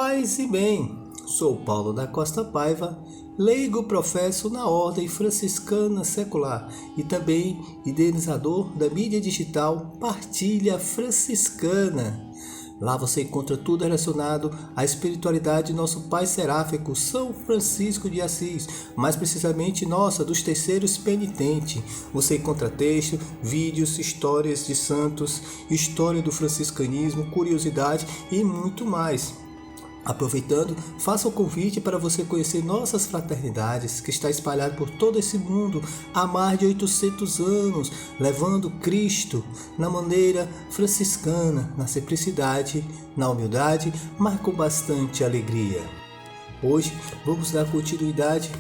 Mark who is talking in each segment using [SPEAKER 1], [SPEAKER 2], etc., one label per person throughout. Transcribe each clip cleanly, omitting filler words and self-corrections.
[SPEAKER 1] Paz e bem, sou Paulo da Costa Paiva, leigo professo na Ordem Franciscana Secular e também idealizador da mídia digital Partilha Franciscana. Lá você encontra tudo relacionado à espiritualidade de nosso Pai Seráfico, São Francisco de Assis, mais precisamente nossa, dos terceiros penitentes. Você encontra texto, vídeos, histórias de santos, história do franciscanismo, curiosidade e muito mais. Aproveitando, faça o convite para você conhecer nossas fraternidades, que está espalhado por todo esse mundo há mais de 800 anos, levando Cristo na maneira franciscana, na simplicidade, na humildade, mas com bastante alegria. Hoje vamos dar continuidade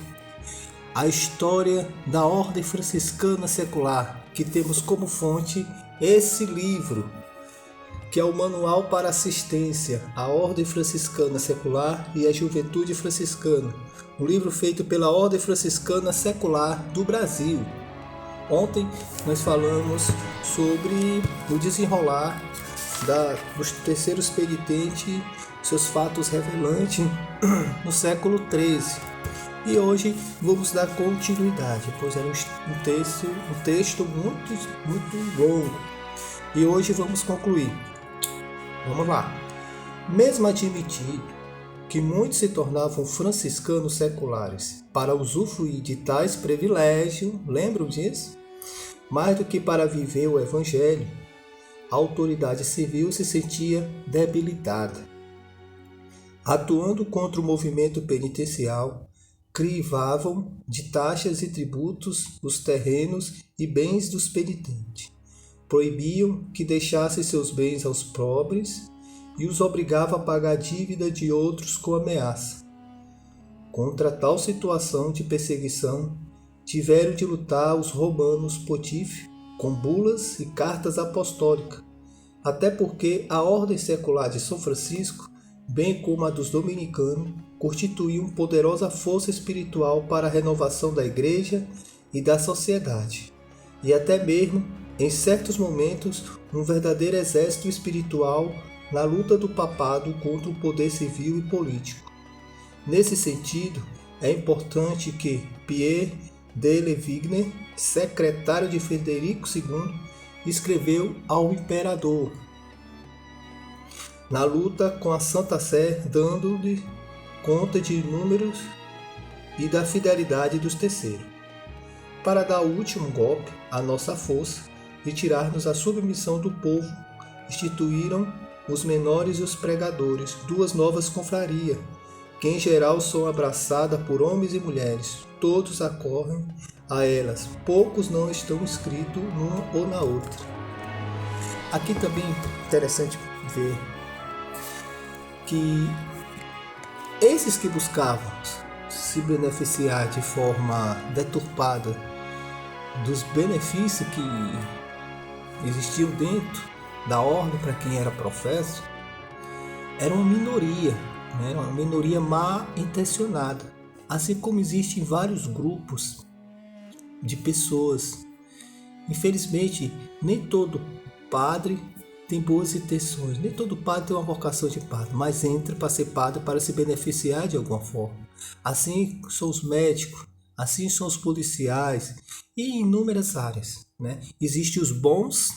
[SPEAKER 1] à história da Ordem Franciscana Secular, que temos como fonte esse livro, que é o Manual para Assistência à Ordem Franciscana Secular e à Juventude Franciscana, um livro feito pela Ordem Franciscana Secular do Brasil. Ontem nós falamos sobre o desenrolar dos terceiros penitentes, seus fatos revelantes no século XIII. E hoje vamos dar continuidade, pois era um texto muito longo. E hoje vamos concluir. Vamos lá. Mesmo admitido que muitos se tornavam franciscanos seculares para usufruir de tais privilégios, lembram disso? Mais do que para viver o Evangelho, a autoridade civil se sentia debilitada. Atuando contra o movimento penitencial, crivavam de taxas e tributos os terrenos e bens dos penitentes. Proibiam que deixassem seus bens aos pobres e os obrigavam a pagar a dívida de outros com ameaça. Contra tal situação de perseguição, tiveram de lutar os romanos pontífices com bulas e cartas apostólicas, até porque a ordem secular de São Francisco, bem como a dos dominicanos, constituíam poderosa força espiritual para a renovação da Igreja e da sociedade, e até mesmo em certos momentos, um verdadeiro exército espiritual na luta do papado contra o poder civil e político. Nesse sentido, é importante que Pierre de Lévigné, secretário de Frederico II, escreveu ao imperador na luta com a Santa Sé, dando-lhe conta de números e da fidelidade dos terceiros. Para dar o último golpe à nossa força, e tirar-nos a submissão do povo, instituíram os menores e os pregadores, duas novas confrarias, que em geral são abraçadas por homens e mulheres. Todos acorrem a elas, poucos não estão inscritos numa ou na outra. Aqui também é interessante ver que esses que buscavam se beneficiar de forma deturpada dos benefícios que existiam dentro da ordem para quem era professo, era uma minoria, né? Uma minoria mal intencionada, assim como existem vários grupos de pessoas. Infelizmente, nem todo padre tem boas intenções, nem todo padre tem uma vocação de padre, mas entra para ser padre para se beneficiar de alguma forma. Assim são os médicos, assim são os policiais e em inúmeras áreas, né? Existem os bons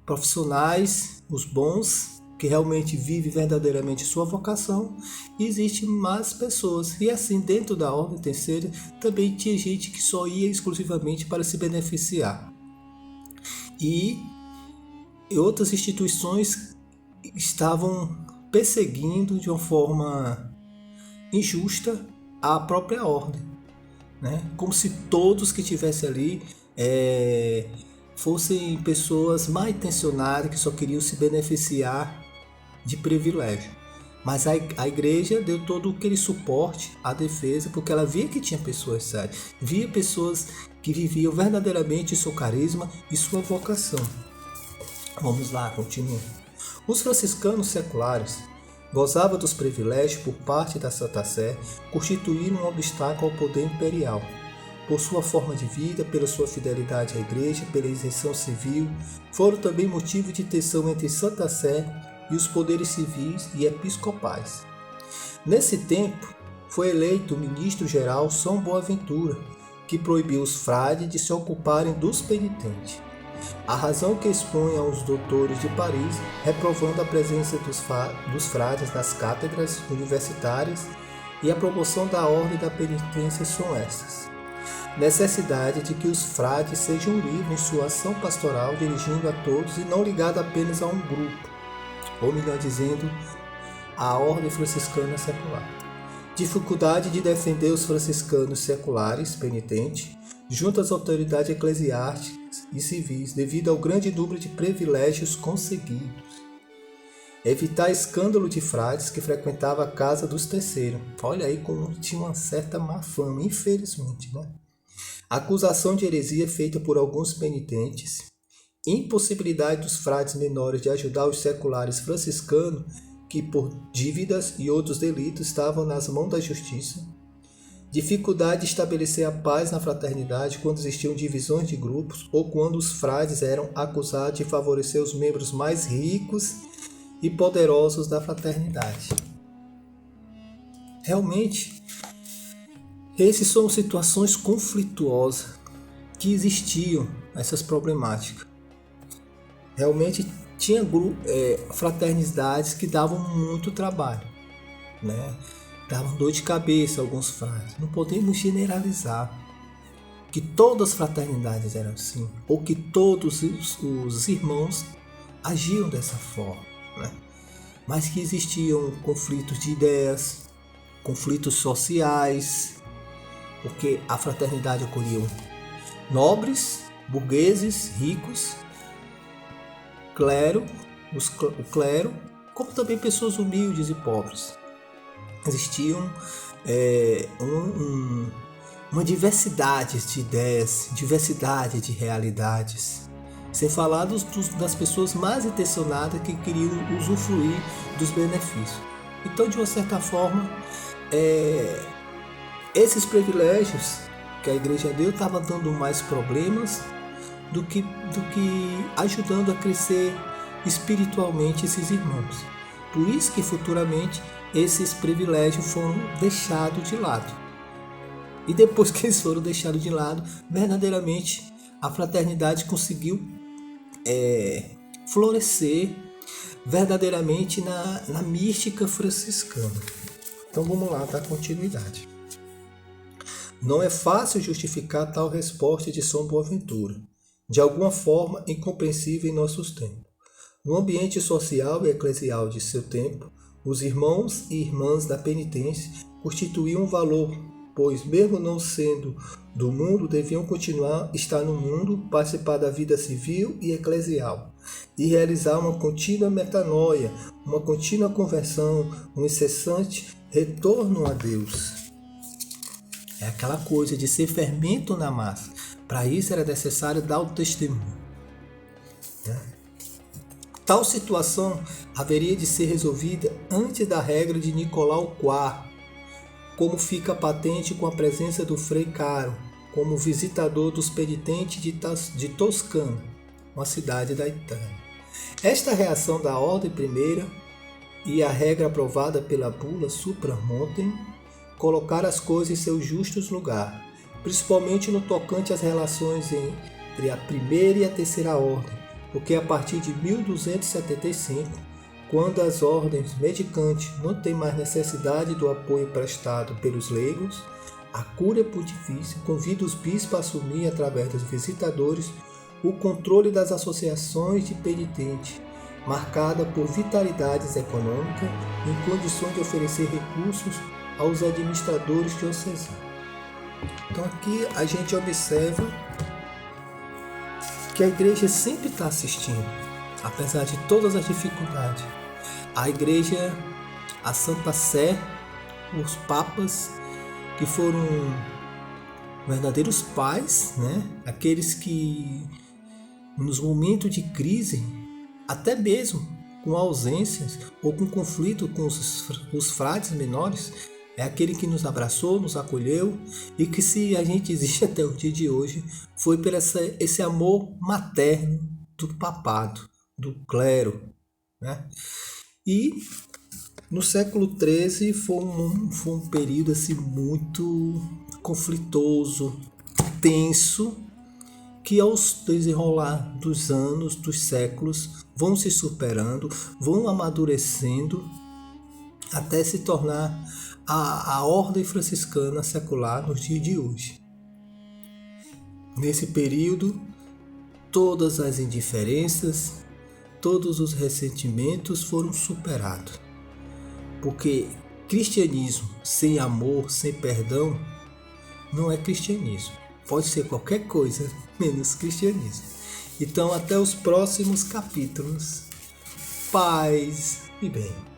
[SPEAKER 1] profissionais, os bons que realmente vivem verdadeiramente sua vocação, e existem más pessoas. E assim, dentro da ordem terceira, também tinha gente que só ia exclusivamente para se beneficiar. E outras instituições estavam perseguindo de uma forma injusta a própria ordem, né? Como se todos que estivessem ali fossem pessoas mal intencionadas que só queriam se beneficiar de privilégio. Mas a igreja deu todo aquele suporte à defesa, porque ela via que tinha pessoas sérias, via pessoas que viviam verdadeiramente seu carisma e sua vocação. Vamos lá, continua. Os franciscanos seculares gozavam dos privilégios por parte da Santa Sé, constituindo um obstáculo ao poder imperial. Por sua forma de vida, pela sua fidelidade à Igreja, pela isenção civil, foram também motivo de tensão entre Santa Sé e os poderes civis e episcopais. Nesse tempo, foi eleito o ministro-geral São Boaventura, que proibiu os frades de se ocuparem dos penitentes. A razão que expõe aos doutores de Paris, reprovando a presença dos frades nas cátedras universitárias e a promoção da ordem da penitência são essas: necessidade de que os frades sejam livres em sua ação pastoral, dirigindo a todos e não ligado apenas a um grupo, ou melhor dizendo, à ordem franciscana secular. Dificuldade de defender os franciscanos seculares penitentes junto às autoridades eclesiásticas e civis devido ao grande número de privilégios conseguidos. Evitar escândalo de frades que frequentavam a casa dos terceiros. Olha aí como tinha uma certa má fama, infelizmente, né? Acusação de heresia feita por alguns penitentes. Impossibilidade dos frades menores de ajudar os seculares franciscanos que por dívidas e outros delitos estavam nas mãos da justiça. Dificuldade de estabelecer a paz na fraternidade quando existiam divisões de grupos ou quando os frades eram acusados de favorecer os membros mais ricos e poderosos da fraternidade. Realmente, essas são situações conflituosas que existiam, essas problemáticas. Realmente tinha fraternidades que davam muito trabalho, né? Davam dor de cabeça a alguns frades. Não podemos generalizar que todas as fraternidades eram assim, ou que todos os irmãos agiam dessa forma, né? Mas que existiam conflitos de ideias, conflitos sociais, porque a fraternidade acolheu nobres, burgueses, ricos, o clero, como também pessoas humildes e pobres. Existiam uma diversidade de ideias, diversidade de realidades, sem falar das pessoas mais intencionadas que queriam usufruir dos benefícios. Então, de uma certa forma, esses privilégios que a Igreja deu estavam dando mais problemas do que ajudando a crescer espiritualmente esses irmãos. Por isso que futuramente esses privilégios foram deixados de lado. E depois que eles foram deixados de lado, verdadeiramente a fraternidade conseguiu florescer verdadeiramente na mística franciscana. Então vamos lá, dar continuidade. Não é fácil justificar tal resposta de São Boaventura, de alguma forma incompreensível em nossos tempos. No ambiente social e eclesial de seu tempo, os irmãos e irmãs da penitência constituíam um valor, pois mesmo não sendo do mundo, deviam continuar a estar no mundo, participar da vida civil e eclesial, e realizar uma contínua metanoia, uma contínua conversão, um incessante retorno a Deus. É aquela coisa de ser fermento na massa. Para isso era necessário dar o testemunho, né? Tal situação haveria de ser resolvida antes da regra de Nicolau IV, como fica patente com a presença do Frei Caro, como visitador dos penitentes de Toscana, uma cidade da Itália. Esta reação da Ordem Primeira e a regra aprovada pela bula Supramontem colocaram as coisas em seus justos lugares, principalmente no tocante às relações entre a primeira e a terceira ordem, porque a partir de 1275, quando as ordens medicantes não têm mais necessidade do apoio prestado pelos leigos, a Cúria Pontifícia convida os bispos a assumir, através dos visitadores, o controle das associações de penitentes, marcada por vitalidades econômicas, em condições de oferecer recursos aos administradores diocesanos. Então aqui a gente observa que a Igreja sempre está assistindo, apesar de todas as dificuldades. A Igreja, a Santa Sé, os papas, que foram verdadeiros pais, né? Aqueles que nos momentos de crise, até mesmo com ausências ou com conflito com os frades menores, é aquele que nos abraçou, nos acolheu e que, se a gente existe até o dia de hoje, foi por esse amor materno do papado, do clero, né? E No século XIII foi um período assim, muito conflitoso, tenso, que ao desenrolar dos anos, dos séculos, vão se superando, vão amadurecendo até se tornar a ordem franciscana secular nos dias de hoje. Nesse período, todas as indiferenças, todos os ressentimentos foram superados. Porque cristianismo sem amor, sem perdão, não é cristianismo. Pode ser qualquer coisa, menos cristianismo. Então, até os próximos capítulos. Paz e bem.